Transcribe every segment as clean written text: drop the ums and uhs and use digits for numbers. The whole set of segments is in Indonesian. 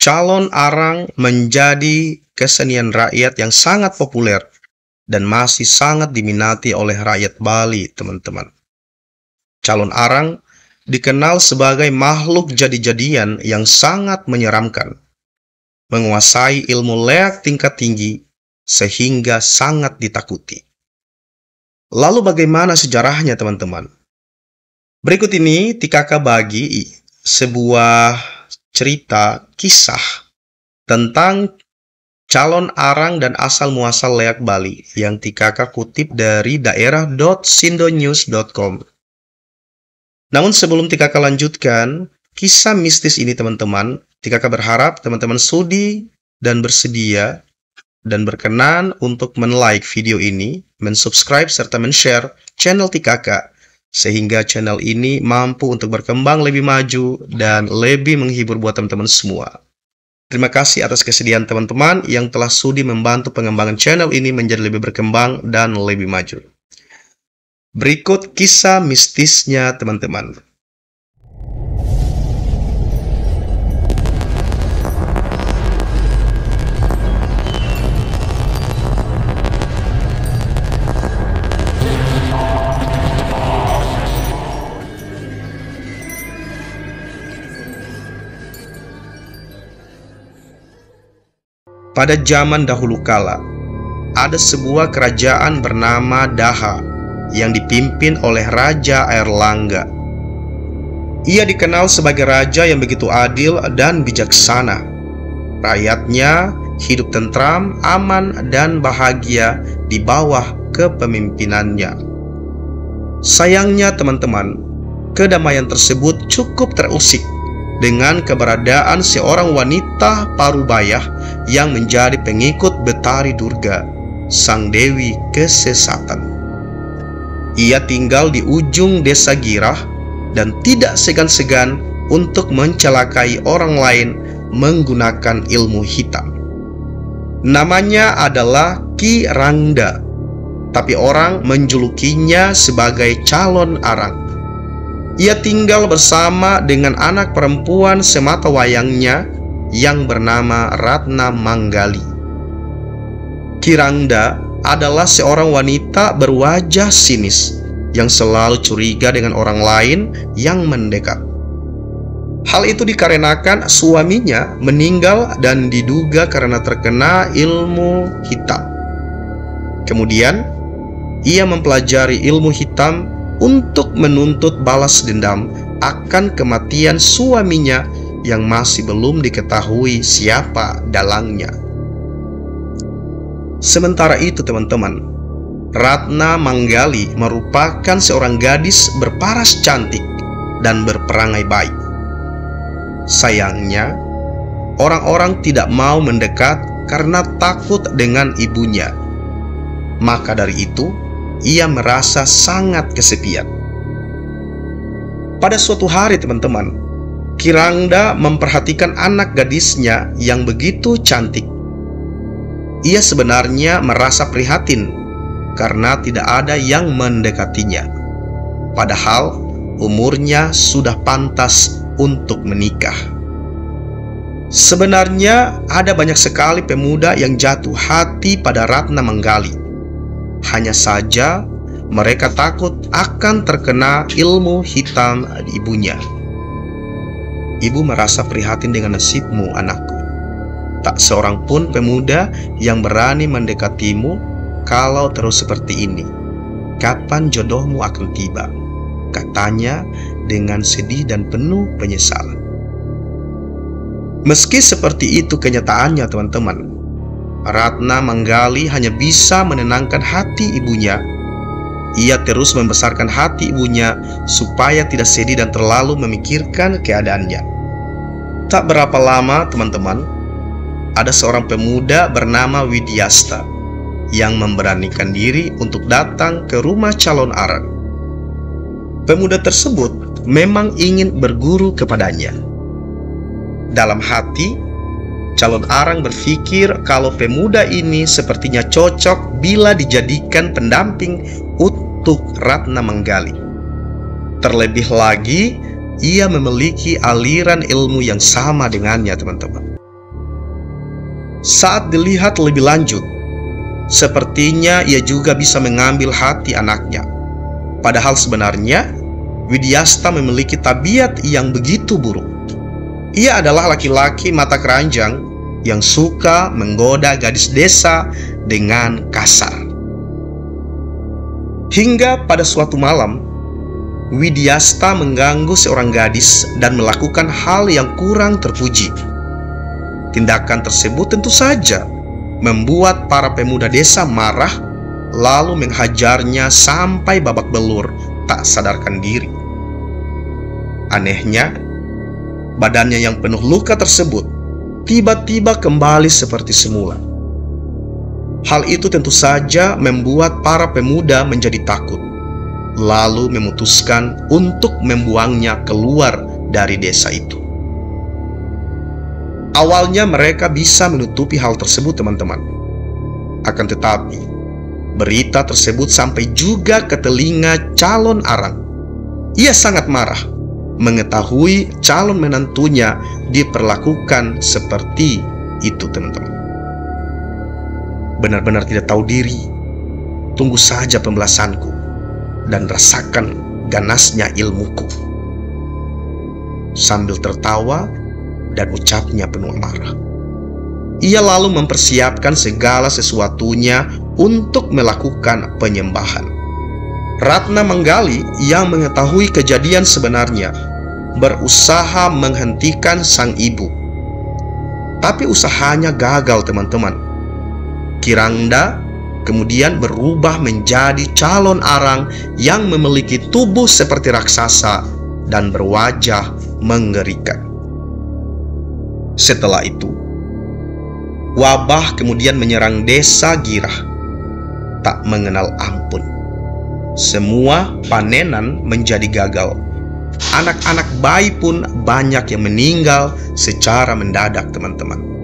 Calon arang menjadi kesenian rakyat yang sangat populer dan masih sangat diminati oleh rakyat Bali, teman-teman. Calon arang dikenal sebagai makhluk jadi-jadian yang sangat menyeramkan, menguasai ilmu leak tingkat tinggi sehingga sangat ditakuti. Lalu bagaimana sejarahnya, teman-teman? Berikut ini Tikaka bagi sebuah cerita kisah tentang calon arang dan asal-muasal leak Bali yang Tikaka kutip dari daerah.sindonews.com. Namun sebelum Tikaka lanjutkan kisah mistis ini, teman-teman, Tikaka berharap teman-teman sudi dan bersedia dan berkenan untuk men-like video ini, men-subscribe serta men-share channel Tikaka sehingga channel ini mampu untuk berkembang lebih maju dan lebih menghibur buat teman-teman semua. Terima kasih atas kesediaan teman-teman yang telah sudi membantu pengembangan channel ini menjadi lebih berkembang dan lebih maju. Berikut kisah mistisnya, teman-teman. Pada zaman dahulu kala, ada sebuah kerajaan bernama Daha yang dipimpin oleh Raja Airlangga. Ia dikenal sebagai raja yang begitu adil dan bijaksana. Rakyatnya hidup tentram, aman, dan bahagia di bawah kepemimpinannya. Sayangnya, teman-teman, kedamaian tersebut cukup terusik dengan keberadaan seorang wanita parubaya yang menjadi pengikut Betari Durga, sang dewi kesesatan. Ia tinggal di ujung desa Girah dan tidak segan-segan untuk mencelakai orang lain menggunakan ilmu hitam. Namanya adalah Ki Rangda, tapi orang menjulukinya sebagai calon arang. Ia tinggal bersama dengan anak perempuan sematawayangnya yang bernama Ratna Manggali. Ki Rangda adalah seorang wanita berwajah sinis yang selalu curiga dengan orang lain yang mendekat. Hal itu dikarenakan suaminya meninggal dan diduga karena terkena ilmu hitam. Kemudian, ia mempelajari ilmu hitam untuk menuntut balas dendam akan kematian suaminya yang masih belum diketahui siapa dalangnya. Sementara itu, teman-teman, Ratna Manggali merupakan seorang gadis berparas cantik dan berperangai baik. Sayangnya, orang-orang tidak mau mendekat karena takut dengan ibunya. Maka dari itu, ia merasa sangat kesepian. Pada suatu hari, teman-teman, Ki Rangda memperhatikan anak gadisnya yang begitu cantik. Ia sebenarnya merasa prihatin karena tidak ada yang mendekatinya. Padahal umurnya sudah pantas untuk menikah. Sebenarnya ada banyak sekali pemuda yang jatuh hati pada Ratna Manggali. Hanya saja mereka takut akan terkena ilmu hitam ibunya. Ibu merasa prihatin dengan nasibmu, anakku. Tak seorang pun pemuda yang berani mendekatimu kalau terus seperti ini. Kapan jodohmu akan tiba? Katanya dengan sedih dan penuh penyesalan. Meski seperti itu kenyataannya, teman-teman, Ratna Manggali hanya bisa menenangkan hati ibunya. Ia terus membesarkan hati ibunya supaya tidak sedih dan terlalu memikirkan keadaannya. Tak berapa lama, teman-teman, ada seorang pemuda bernama Widyasta yang memberanikan diri untuk datang ke rumah calon arang. Pemuda tersebut memang ingin berguru kepadanya. Dalam hati, calon arang berpikir kalau pemuda ini sepertinya cocok bila dijadikan pendamping untuk Ratna Manggali. Terlebih lagi, ia memiliki aliran ilmu yang sama dengannya, teman-teman. Saat dilihat lebih lanjut, sepertinya ia juga bisa mengambil hati anaknya. Padahal sebenarnya Widyasta memiliki tabiat yang begitu buruk. Ia adalah laki-laki mata keranjang yang suka menggoda gadis desa dengan kasar. Hingga pada suatu malam, Widyasta mengganggu seorang gadis dan melakukan hal yang kurang terpuji. Tindakan tersebut tentu saja membuat para pemuda desa marah, lalu menghajarnya sampai babak belur tak sadarkan diri. Anehnya, badannya yang penuh luka tersebut tiba-tiba kembali seperti semula. Hal itu tentu saja membuat para pemuda menjadi takut, lalu memutuskan untuk membuangnya keluar dari desa itu. Awalnya mereka bisa menutupi hal tersebut, teman-teman. Akan tetapi, berita tersebut sampai juga ke telinga calon arang. Ia sangat marah mengetahui calon menantunya diperlakukan seperti itu, teman-teman. Benar-benar tidak tahu diri. Tunggu saja pembalasanku dan rasakan ganasnya ilmuku. Sambil tertawa dan ucapnya penuh amarah, ia lalu mempersiapkan segala sesuatunya untuk melakukan penyembahan. Ratna Manggali yang mengetahui kejadian sebenarnya berusaha menghentikan sang ibu. Tapi usahanya gagal, teman-teman. Kirangda kemudian berubah menjadi calon arang yang memiliki tubuh seperti raksasa dan berwajah mengerikan. Setelah itu, wabah kemudian menyerang desa Girah, tak mengenal ampun. Semua panenan menjadi gagal. Anak-anak bayi pun banyak yang meninggal secara mendadak, teman-teman.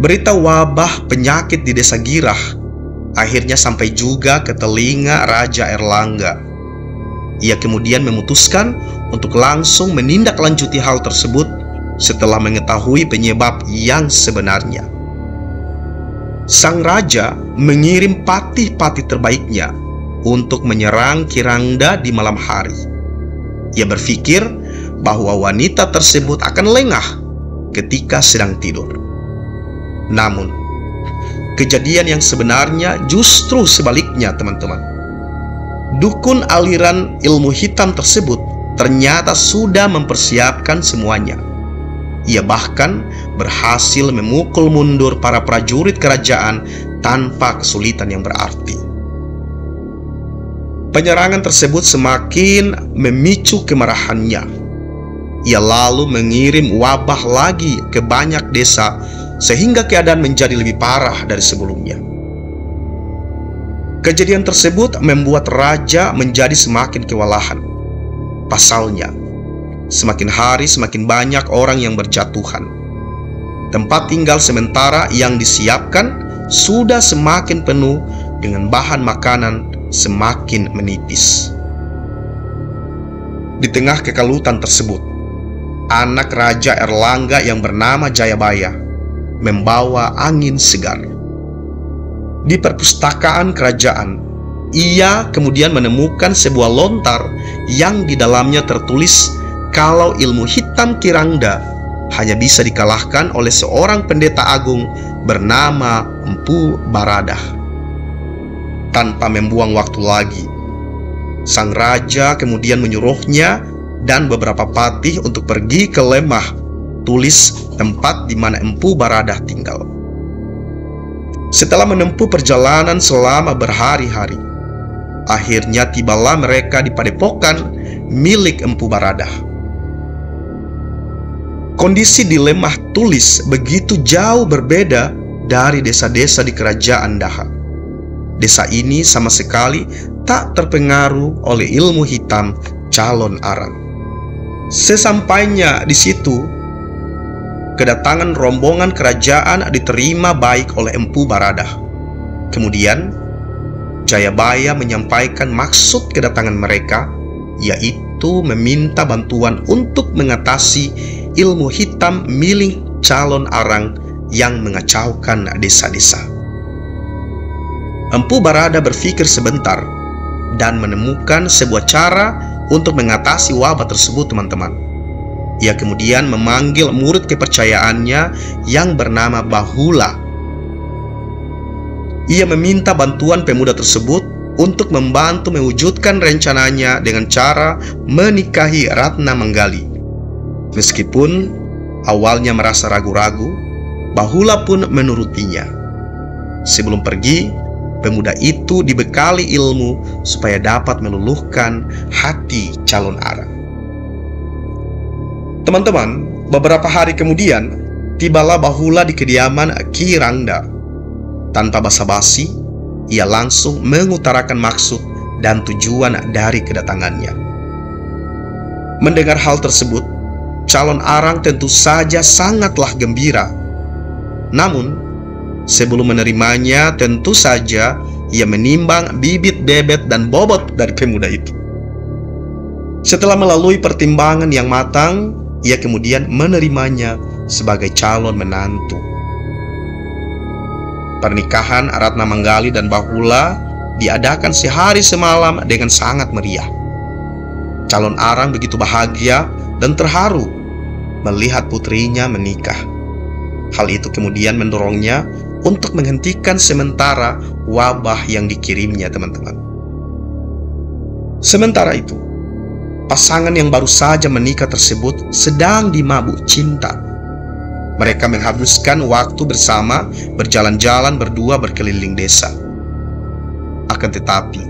Berita wabah penyakit di desa Girah akhirnya sampai juga ke telinga Raja Erlangga. Ia kemudian memutuskan untuk langsung menindaklanjuti hal tersebut setelah mengetahui penyebab yang sebenarnya. Sang raja mengirim patih-patih terbaiknya untuk menyerang Kirangda di malam hari. Ia berpikir bahwa wanita tersebut akan lengah ketika sedang tidur. Namun, kejadian yang sebenarnya justru sebaliknya, teman-teman. Dukun aliran ilmu hitam tersebut ternyata sudah mempersiapkan semuanya. Ia bahkan berhasil memukul mundur para prajurit kerajaan tanpa kesulitan yang berarti. Penyerangan tersebut semakin memicu kemarahannya. Ia lalu mengirim wabah lagi ke banyak desa sehingga keadaan menjadi lebih parah dari sebelumnya. Kejadian tersebut membuat raja menjadi semakin kewalahan. Pasalnya, semakin hari semakin banyak orang yang berjatuhan. Tempat tinggal sementara yang disiapkan sudah semakin penuh dengan bahan makanan semakin menipis. Di tengah kekalutan tersebut, anak Raja Erlangga yang bernama Jayabaya membawa angin segar. Di perpustakaan kerajaan, ia kemudian menemukan sebuah lontar yang di dalamnya tertulis kalau ilmu hitam Kirangda hanya bisa dikalahkan oleh seorang pendeta agung bernama Empu Baradah. Tanpa membuang waktu lagi, sang raja kemudian menyuruhnya dan beberapa patih untuk pergi ke Lemah Tulis, tempat di mana Empu Baradah tinggal. Setelah menempuh perjalanan selama berhari-hari, akhirnya tibalah mereka di padepokan milik Empu Baradah. Kondisi di Lemah Tulis begitu jauh berbeda dari desa-desa di kerajaan Daha. Desa ini sama sekali tak terpengaruh oleh ilmu hitam calon arang. Sesampainya di situ, kedatangan rombongan kerajaan diterima baik oleh Empu Baradah. Kemudian, Jayabaya menyampaikan maksud kedatangan mereka, yaitu meminta bantuan untuk mengatasi ilmu hitam milik calon arang yang mengacaukan desa-desa. Empu Barada berpikir sebentar dan menemukan sebuah cara untuk mengatasi wabah tersebut, teman-teman. Ia kemudian memanggil murid kepercayaannya yang bernama Bahula. Ia meminta bantuan pemuda tersebut untuk membantu mewujudkan rencananya dengan cara menikahi Ratna Manggali. Meskipun awalnya merasa ragu-ragu, Bahula pun menurutinya. Sebelum pergi, pemuda itu dibekali ilmu supaya dapat meluluhkan hati calon arang. Teman-teman, beberapa hari kemudian, tibalah Bahula di kediaman Ki Rangda. Tanpa basa-basi, ia langsung mengutarakan maksud dan tujuan dari kedatangannya. Mendengar hal tersebut, calon arang tentu saja sangatlah gembira. Namun, sebelum menerimanya, tentu saja ia menimbang bibit, bebet, dan bobot dari pemuda itu. Setelah melalui pertimbangan yang matang, ia kemudian menerimanya sebagai calon menantu. Pernikahan Ratna Manggali dan Bahula diadakan sehari semalam dengan sangat meriah. Calon arang begitu bahagia dan terharu melihat putrinya menikah. Hal itu kemudian mendorongnya untuk menghentikan sementara wabah yang dikirimnya, teman-teman. Sementara itu, pasangan yang baru saja menikah tersebut sedang dimabuk cinta. Mereka menghabiskan waktu bersama, berjalan-jalan berdua berkeliling desa. Akan tetapi,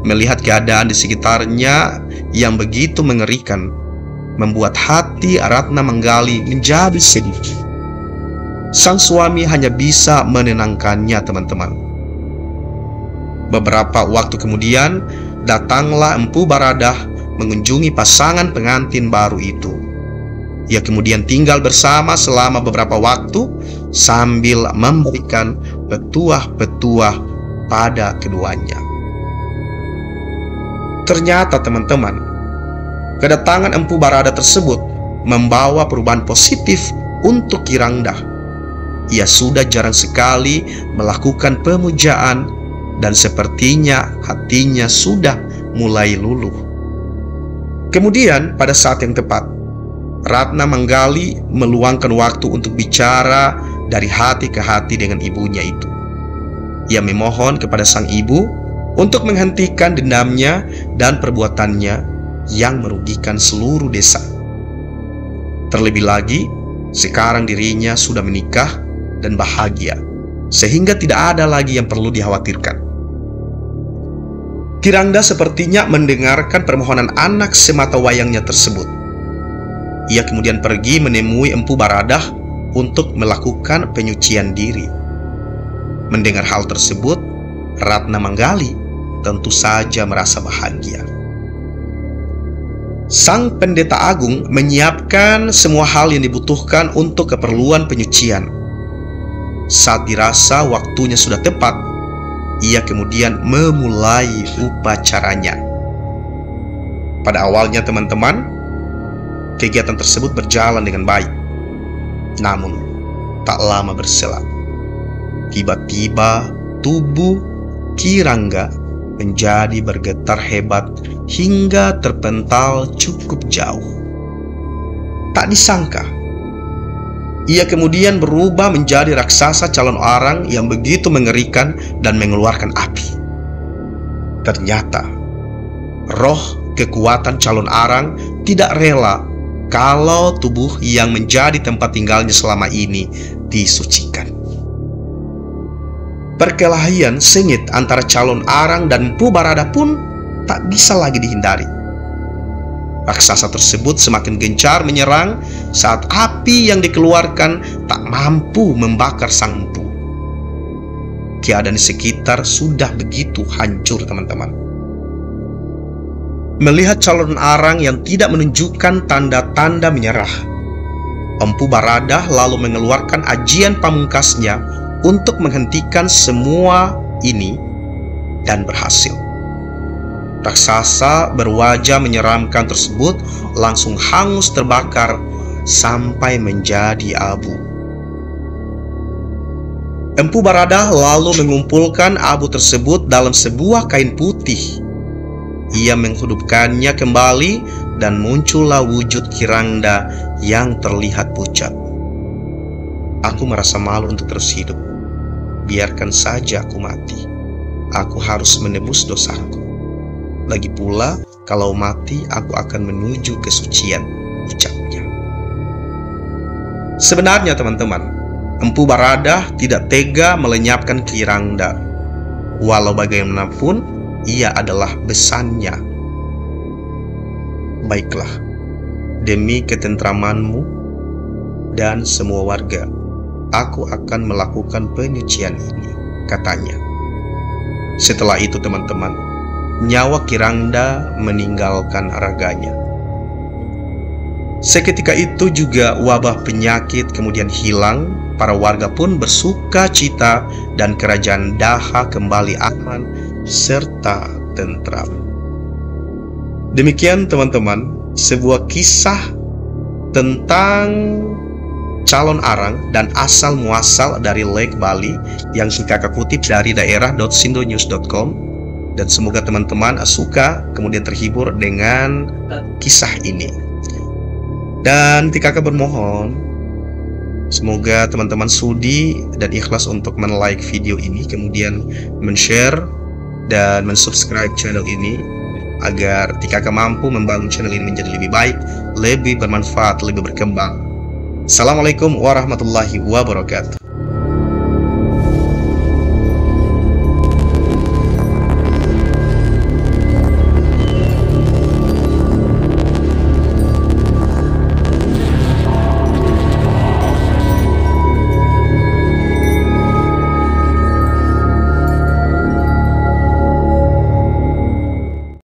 melihat keadaan di sekitarnya yang begitu mengerikan, membuat hati Ratna Manggali menjadi sedih. Sang suami hanya bisa menenangkannya, teman-teman. Beberapa waktu kemudian, datanglah Empu Baradah mengunjungi pasangan pengantin baru itu. Ia kemudian tinggal bersama selama beberapa waktu sambil memberikan petuah-petuah pada keduanya. Ternyata, teman-teman, kedatangan Empu Baradah tersebut membawa perubahan positif untuk Ki Rangda. Ia sudah jarang sekali melakukan pemujaan dan sepertinya hatinya sudah mulai luluh. Kemudian pada saat yang tepat, Ratna Manggali meluangkan waktu untuk bicara dari hati ke hati dengan ibunya itu. Ia memohon kepada sang ibu untuk menghentikan dendamnya dan perbuatannya yang merugikan seluruh desa. Terlebih lagi, sekarang dirinya sudah menikah dan bahagia, sehingga tidak ada lagi yang perlu dikhawatirkan. Ki Rangda sepertinya mendengarkan permohonan anak sematawayangnya tersebut. Ia kemudian pergi menemui Empu Baradah untuk melakukan penyucian diri. Mendengar hal tersebut, Ratna Manggali tentu saja merasa bahagia. Sang pendeta agung menyiapkan semua hal yang dibutuhkan untuk keperluan penyucian. Saat dirasa waktunya sudah tepat, ia kemudian memulai upacaranya. Pada awalnya, teman-teman, kegiatan tersebut berjalan dengan baik. Namun, tak lama berselang, tiba-tiba tubuh Ki Rangga menjadi bergetar hebat hingga terpental cukup jauh. Tak disangka, ia kemudian berubah menjadi raksasa calon arang yang begitu mengerikan dan mengeluarkan api. Ternyata, roh kekuatan calon arang tidak rela kalau tubuh yang menjadi tempat tinggalnya selama ini disucikan. Perkelahian sengit antara calon arang dan Empu Baradah pun tak bisa lagi dihindari. Raksasa tersebut semakin gencar menyerang saat api yang dikeluarkan tak mampu membakar sang empu. Keadaan di sekitar sudah begitu hancur, teman-teman. Melihat calon arang yang tidak menunjukkan tanda-tanda menyerah, Empu Baradah lalu mengeluarkan ajian pamungkasnya untuk menghentikan semua ini, dan berhasil. Raksasa berwajah menyeramkan tersebut langsung hangus terbakar sampai menjadi abu. Empu Baradah lalu mengumpulkan abu tersebut dalam sebuah kain putih. Ia menghidupkannya kembali dan muncullah wujud Kirangda yang terlihat pucat. Aku merasa malu untuk terus hidup. Biarkan saja aku mati. Aku harus menebus dosaku. Lagi pula, kalau mati aku akan menuju kesucian, ucapnya. Sebenarnya teman-teman, Empu Baradah tidak tega melenyapkan Kirangda. Walau bagaimanapun, ia adalah besannya. Baiklah, demi ketentramanmu dan semua warga, aku akan melakukan penyucian ini, katanya. Setelah itu teman-teman, nyawa Kirangda meninggalkan raganya. Seketika itu juga wabah penyakit kemudian hilang. Para warga pun bersuka cita dan kerajaan Daha kembali aman serta tentram. Demikian teman-teman, sebuah kisah tentang calon arang dan asal muasal dari Lek Bali yang kakak kutip dari daerah.sindonews.com. Dan semoga teman-teman suka kemudian terhibur dengan kisah ini. Dan kakak bermohon, semoga teman-teman sudi dan ikhlas untuk men-like video ini, kemudian men-share dan men-subscribe channel ini, agar kakak mampu membangun channel ini menjadi lebih baik, lebih bermanfaat, lebih berkembang. Assalamualaikum warahmatullahi wabarakatuh.